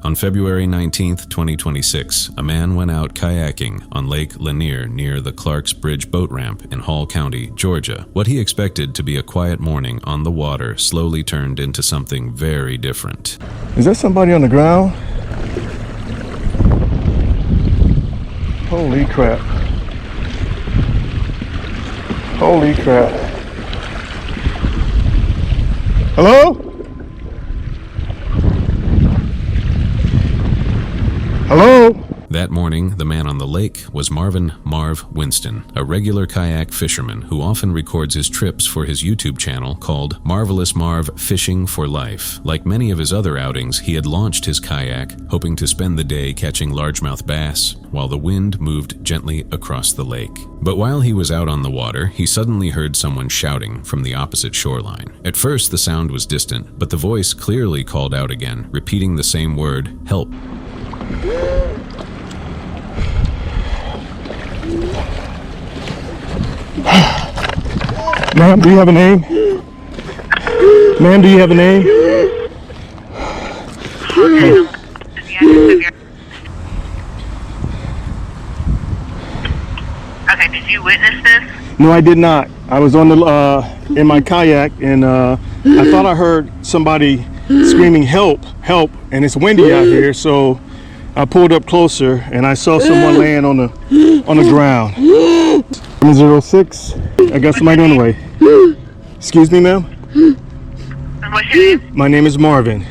On February 19th, 2026, a man went out kayaking on Lake Lanier near the Clark's Bridge boat ramp in Hall County, Georgia. What he expected to be a quiet morning on the water slowly turned into something very different. Is that somebody on the ground? Holy crap. Holy crap. Hello? Hello? That morning, the man on the lake was Marv Winston, a regular kayak fisherman who often records his trips for his YouTube channel called Marvelous Marv Fishing for Life. Like many of his other outings, he had launched his kayak, hoping to spend the day catching largemouth bass, while the wind moved gently across the lake. But while he was out on the water, he suddenly heard someone shouting from the opposite shoreline. At first, the sound was distant, but the voice clearly called out again, repeating the same word, "Help." Ma'am, do you have a name? Ma'am, do you have a name? Okay, did you witness this? No, I did not. I was on the in my kayak, and I thought I heard somebody screaming help, help, and it's windy out here, so I pulled up closer and I saw someone laying on the ground. 06. I got somebody on the way. Excuse me, ma'am? What's your name? My name is Marvin.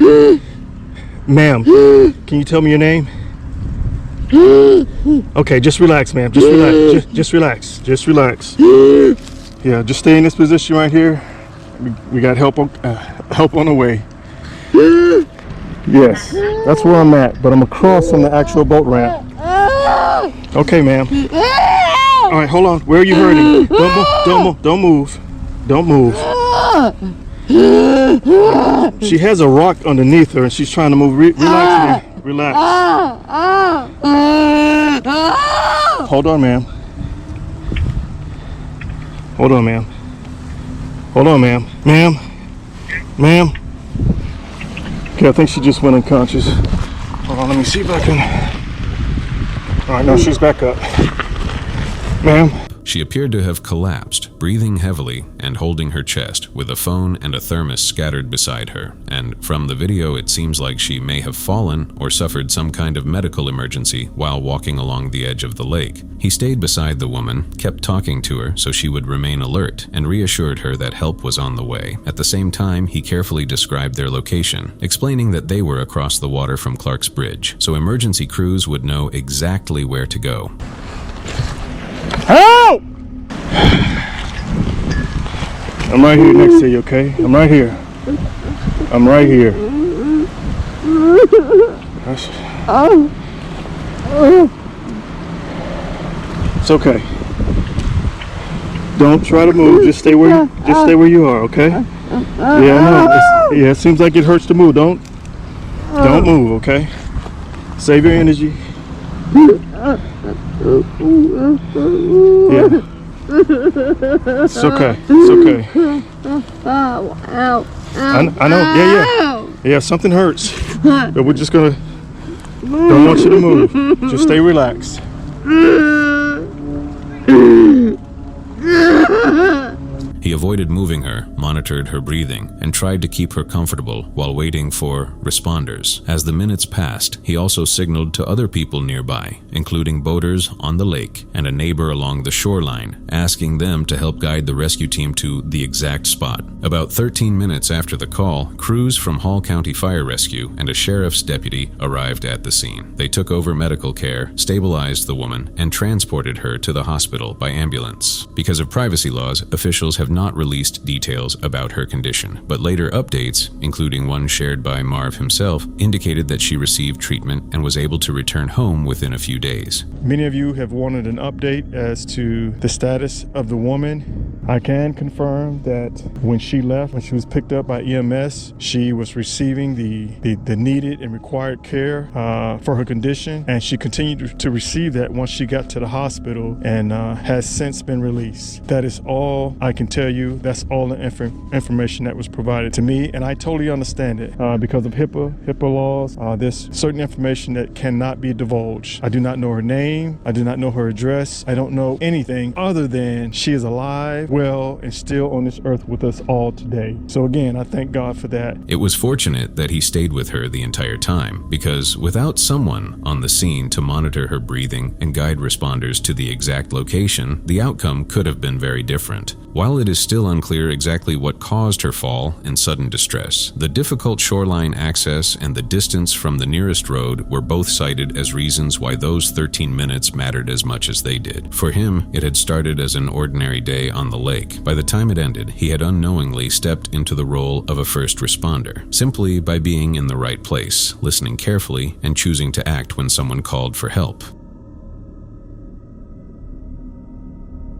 Ma'am, can you tell me your name? Okay, just relax, ma'am. Just relax. Just relax. Just relax. Yeah, just stay in this position right here. We got help on the way. Yes, that's where I'm at, but I'm across from the actual boat ramp. Okay, ma'am. All right, hold on. Where are you hurting? Don't move. Don't move. She has a rock underneath her and she's trying to move. Relax, ma'am. Relax. Hold on, ma'am. Hold on, ma'am. Hold on, ma'am. Ma'am. Okay, I think she just went unconscious. Hold on, let me see if I can. All right, no, she's back up. Ma'am. She appeared to have collapsed, breathing heavily and holding her chest, with a phone and a thermos scattered beside her. And from the video, it seems like she may have fallen or suffered some kind of medical emergency while walking along the edge of the lake. He stayed beside the woman, kept talking to her so she would remain alert, and reassured her that help was on the way. At the same time, he carefully described their location, explaining that they were across the water from Clark's Bridge, so emergency crews would know exactly where to go. Help! I'm right here next to you, okay? I'm right here. I'm right here. It's okay. Don't try to move. Just stay where you are, okay? Yeah, I know. It seems like it hurts to move. Don't move, okay? Save your energy. Yeah. It's okay. It's okay. I know. Yeah, something hurts. But we're just gonna. Don't want you to move. Just stay relaxed. He avoided moving her, monitored her breathing, and tried to keep her comfortable while waiting for responders. As the minutes passed, he also signaled to other people nearby, including boaters on the lake and a neighbor along the shoreline, asking them to help guide the rescue team to the exact spot. About 13 minutes after the call, crews from Hall County Fire Rescue and a sheriff's deputy arrived at the scene. They took over medical care, stabilized the woman, and transported her to the hospital by ambulance. Because of privacy laws, officials have not released details about her condition, but later updates, including one shared by Marv himself, indicated that she received treatment and was able to return home within a few days. Many of you have wanted an update as to the status of the woman. I can confirm that when she left, when she was picked up by EMS, she was receiving the needed and required care for her condition, and she continued to receive that once she got to the hospital, and has since been released. That is all I can tell you. That's all the information that was provided to me, and I totally understand it. Because of HIPAA laws, there's certain information that cannot be divulged. I do not know her name. I do not know her address. I don't know anything other than she is alive, well, and still on this earth with us all today. So again, I thank God for that. It was fortunate that he stayed with her the entire time, because without someone on the scene to monitor her breathing and guide responders to the exact location, the outcome could have been very different. While it is still unclear exactly what caused her fall and sudden distress, the difficult shoreline access and the distance from the nearest road were both cited as reasons why those 13 minutes mattered as much as they did. For him, it had started as an ordinary day on the lake. By the time it ended, he had unknowingly stepped into the role of a first responder, simply by being in the right place, listening carefully, and choosing to act when someone called for help.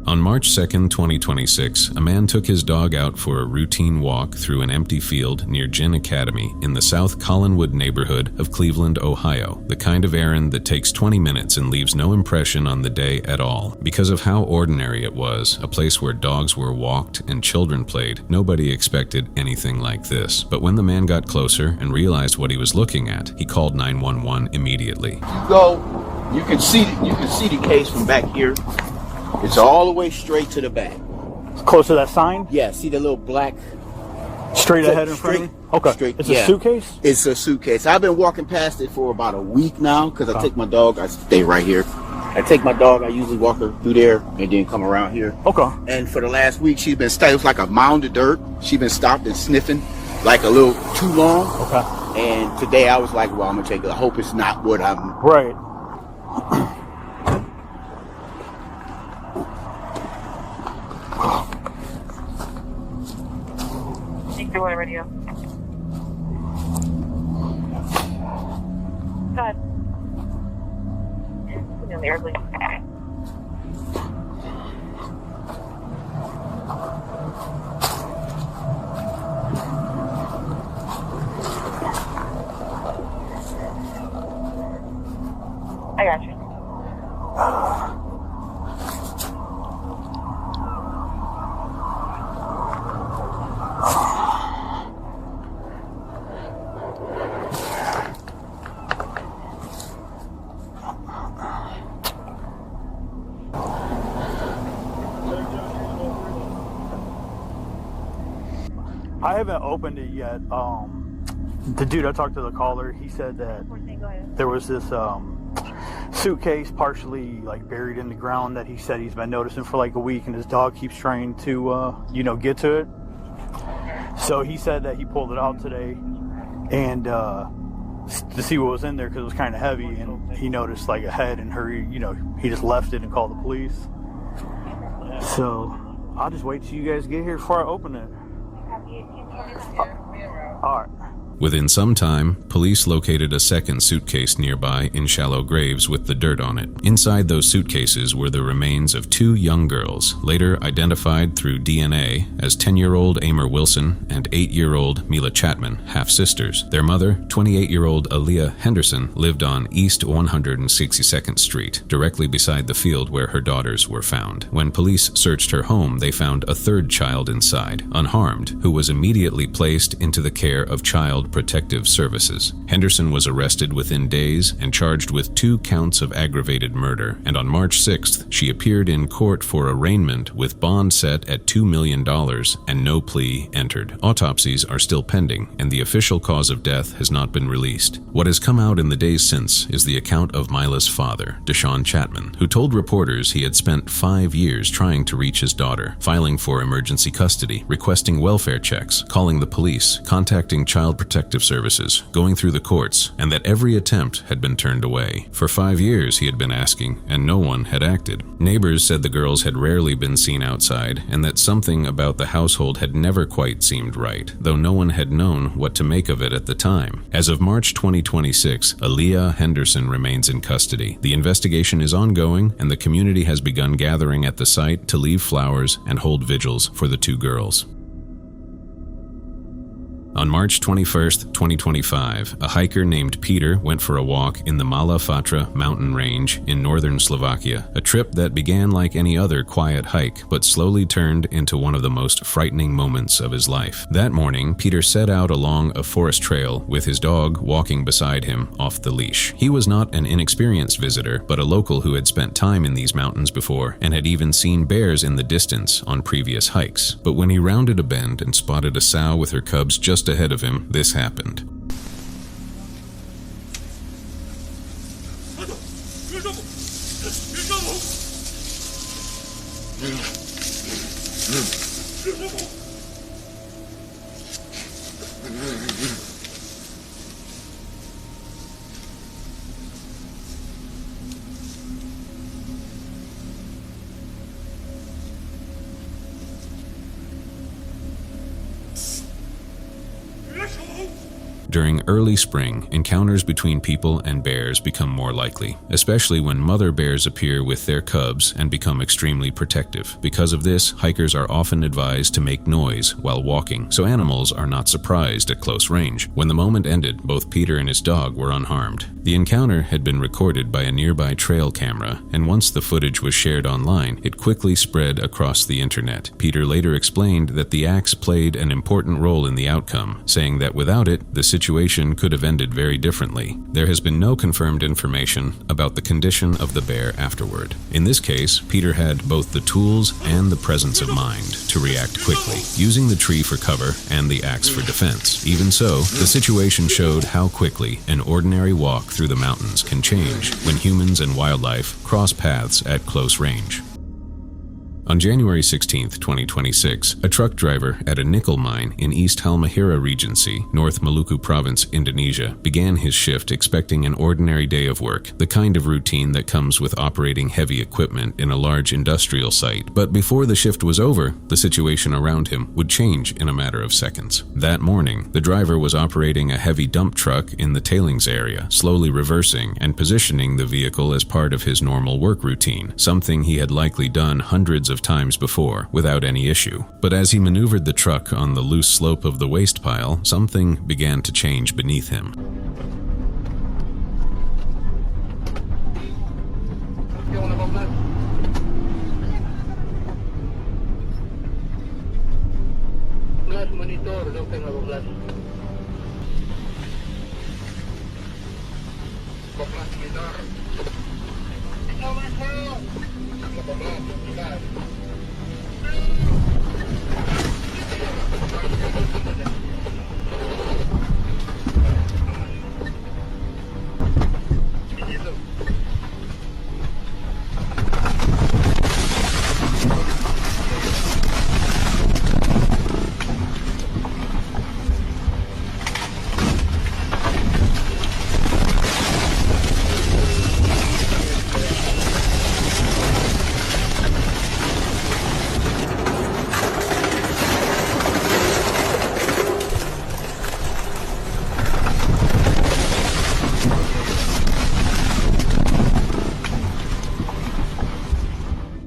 On March 2nd, 2026, a man took his dog out for a routine walk through an empty field near Gin Academy in the South Collinwood neighborhood of Cleveland, Ohio, the kind of errand that takes 20 minutes and leaves no impression on the day at all. Because of how ordinary it was, a place where dogs were walked and children played, nobody expected anything like this. But when the man got closer and realized what he was looking at, he called 911 immediately. You can see the case from back here. It's all the way straight to the back. Close to that sign? Yeah, see the little black... Straight ahead in front of me? Okay. Straight, it's a suitcase? It's a suitcase. I've been walking past it for about a week now because I take my dog. I stay right here. I take my dog. I usually walk her through there and then come around here. Okay. And for the last week, she's been stopped. It was like a mound of dirt. She's been stopped and sniffing like a little too long. Okay. And today I was like, well, I'm going to take it. I hope it's not what I'm... Right. Radio. God. Put me on the air, please. I got you. I haven't opened it yet. The dude I talked to, the caller, he said that there was this suitcase partially like buried in the ground that he said he's been noticing for like a week, and his dog keeps trying to get to it. So he said that he pulled it out today and to see what was in there because it was kind of heavy, and he noticed like a head and he just left it and called the police. So I'll just wait till you guys get here before I open it. All right. Within some time, police located a second suitcase nearby in shallow graves with the dirt on it. Inside those suitcases were the remains of two young girls, later identified through DNA as 10-year-old Amer Wilson and 8-year-old Mila Chapman, half-sisters. Their mother, 28-year-old Aaliyah Henderson, lived on East 162nd Street, directly beside the field where her daughters were found. When police searched her home, they found a third child inside, unharmed, who was immediately placed into the care of Child Protective Services. Henderson was arrested within days and charged with 2 counts of aggravated murder, and on March 6th, she appeared in court for arraignment with bond set at $2 million and no plea entered. Autopsies are still pending, and the official cause of death has not been released. What has come out in the days since is the account of Mila's father, Deshaun Chapman, who told reporters he had spent 5 years trying to reach his daughter, filing for emergency custody, requesting welfare checks, calling the police, contacting Child Protective Protective Services, going through the courts, and that every attempt had been turned away. For 5 years he had been asking, and no one had acted. Neighbors said the girls had rarely been seen outside, and that something about the household had never quite seemed right, though no one had known what to make of it at the time. As of March 2026, Aaliyah Henderson remains in custody. The investigation is ongoing, and the community has begun gathering at the site to leave flowers and hold vigils for the two girls. On March 21, 2025, a hiker named Peter went for a walk in the Mala Fatra mountain range in northern Slovakia, a trip that began like any other quiet hike, but slowly turned into one of the most frightening moments of his life. That morning, Peter set out along a forest trail with his dog walking beside him off the leash. He was not an inexperienced visitor, but a local who had spent time in these mountains before and had even seen bears in the distance on previous hikes. But when he rounded a bend and spotted a sow with her cubs just ahead of him, this happened. During early spring, encounters between people and bears become more likely, especially when mother bears appear with their cubs and become extremely protective. Because of this, hikers are often advised to make noise while walking, so animals are not surprised at close range. When the moment ended, both Peter and his dog were unharmed. The encounter had been recorded by a nearby trail camera, and once the footage was shared online, it quickly spread across the internet. Peter later explained that the axe played an important role in the outcome, saying that without it, the situation could have ended very differently. There has been no confirmed information about the condition of the bear afterward. In this case, Peter had both the tools and the presence of mind to react quickly, using the tree for cover and the axe for defense. Even so, the situation showed how quickly an ordinary walk through the mountains can change when humans and wildlife cross paths at close range. On January 16, 2026, a truck driver at a nickel mine in East Halmahera Regency, North Maluku Province, Indonesia, began his shift expecting an ordinary day of work, the kind of routine that comes with operating heavy equipment in a large industrial site. But before the shift was over, the situation around him would change in a matter of seconds. That morning, the driver was operating a heavy dump truck in the tailings area, slowly reversing and positioning the vehicle as part of his normal work routine, something he had likely done hundreds of times before without any issue. But as he maneuvered the truck on the loose slope of the waste pile, something began to change beneath him.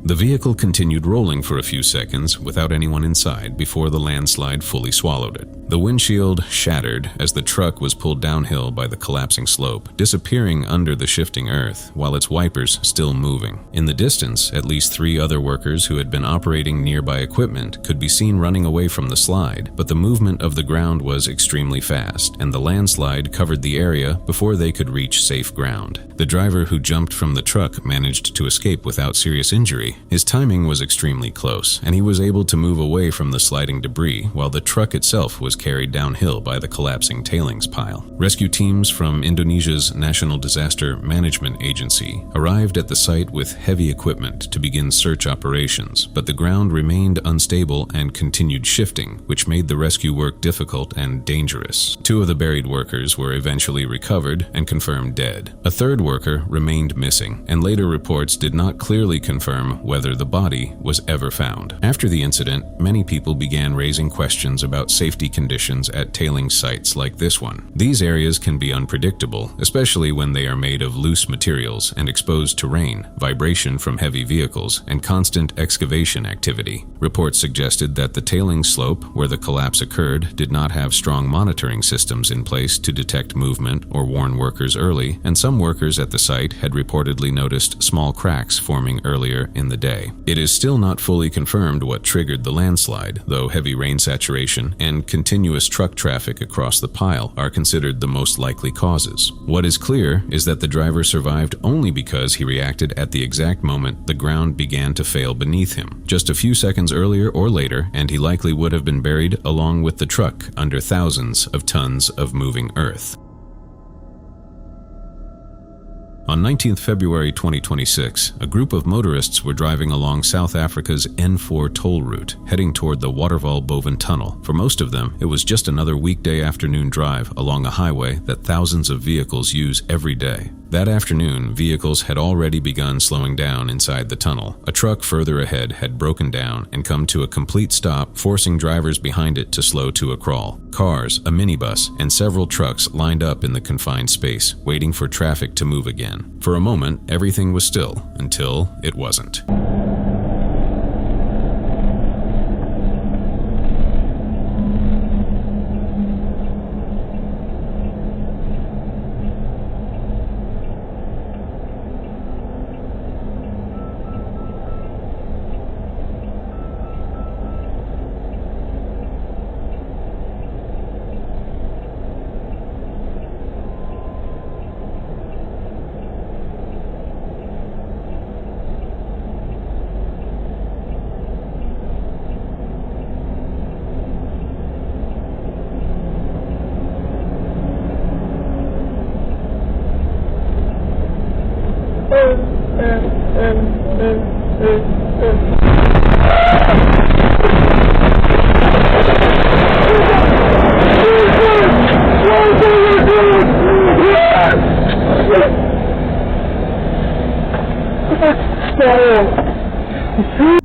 The vehicle continued rolling for a few seconds without anyone inside before the landslide fully swallowed it. The windshield shattered as the truck was pulled downhill by the collapsing slope, disappearing under the shifting earth while its wipers still moving. In the distance, at least 3 other workers who had been operating nearby equipment could be seen running away from the slide, but the movement of the ground was extremely fast, and the landslide covered the area before they could reach safe ground. The driver who jumped from the truck managed to escape without serious injury. His timing was extremely close, and he was able to move away from the sliding debris while the truck itself was carried downhill by the collapsing tailings pile. Rescue teams from Indonesia's National Disaster Management Agency arrived at the site with heavy equipment to begin search operations, but the ground remained unstable and continued shifting, which made the rescue work difficult and dangerous. 2 of the buried workers were eventually recovered and confirmed dead. A third worker remained missing, and later reports did not clearly confirm whether the body was ever found. After the incident, many people began raising questions about safety conditions at tailings sites like this one. These areas can be unpredictable, especially when they are made of loose materials and exposed to rain, vibration from heavy vehicles, and constant excavation activity. Reports suggested that the tailings slope where the collapse occurred did not have strong monitoring systems in place to detect movement or warn workers early, and some workers at the site had reportedly noticed small cracks forming earlier in the day. It is still not fully confirmed what triggered the landslide, though heavy rain saturation and continuous truck traffic across the pile are considered the most likely causes. What is clear is that the driver survived only because he reacted at the exact moment the ground began to fail beneath him, just a few seconds earlier or later, and he likely would have been buried along with the truck under thousands of tons of moving earth. On 19th February 2026, a group of motorists were driving along South Africa's N4 toll route, heading toward the Waterval Boven Tunnel. For most of them, it was just another weekday afternoon drive along a highway that thousands of vehicles use every day. That afternoon, vehicles had already begun slowing down inside the tunnel. A truck further ahead had broken down and come to a complete stop, forcing drivers behind it to slow to a crawl. Cars, a minibus, and several trucks lined up in the confined space, waiting for traffic to move again. For a moment, everything was still, until it wasn't.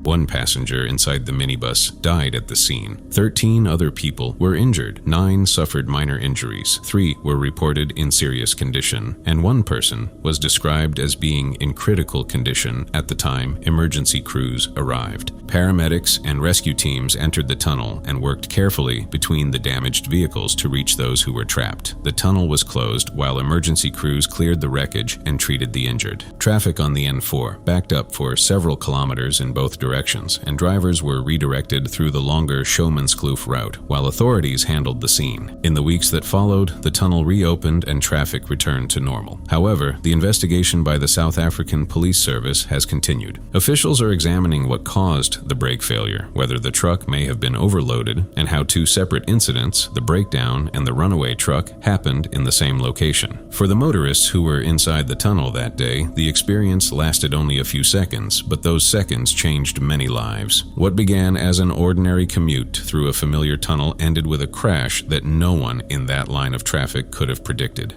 One passenger inside the minibus died at the scene. 13 other people were injured. 9 suffered minor injuries. 3 were reported in serious condition, and 1 person was described as being in critical condition at the time emergency crews arrived. Paramedics and rescue teams entered the tunnel and worked carefully between the damaged vehicles to reach those who were trapped. The tunnel was closed while emergency crews cleared the wreckage and treated the injured. Traffic on the N4 backed up for several kilometers in both directions, and drivers were redirected through the longer Showmanskloof route, while authorities handled the scene. In the weeks that followed, the tunnel reopened and traffic returned to normal. However, the investigation by the South African Police Service has continued. Officials are examining what caused the brake failure, whether the truck may have been overloaded, and how 2 separate incidents, the breakdown and the runaway truck, happened in the same location. For the motorists who were inside the tunnel that day, the experience lasted only a few seconds, but those seconds changed many lives. What began as an ordinary commute through a familiar tunnel ended with a crash that no one in that line of traffic could have predicted.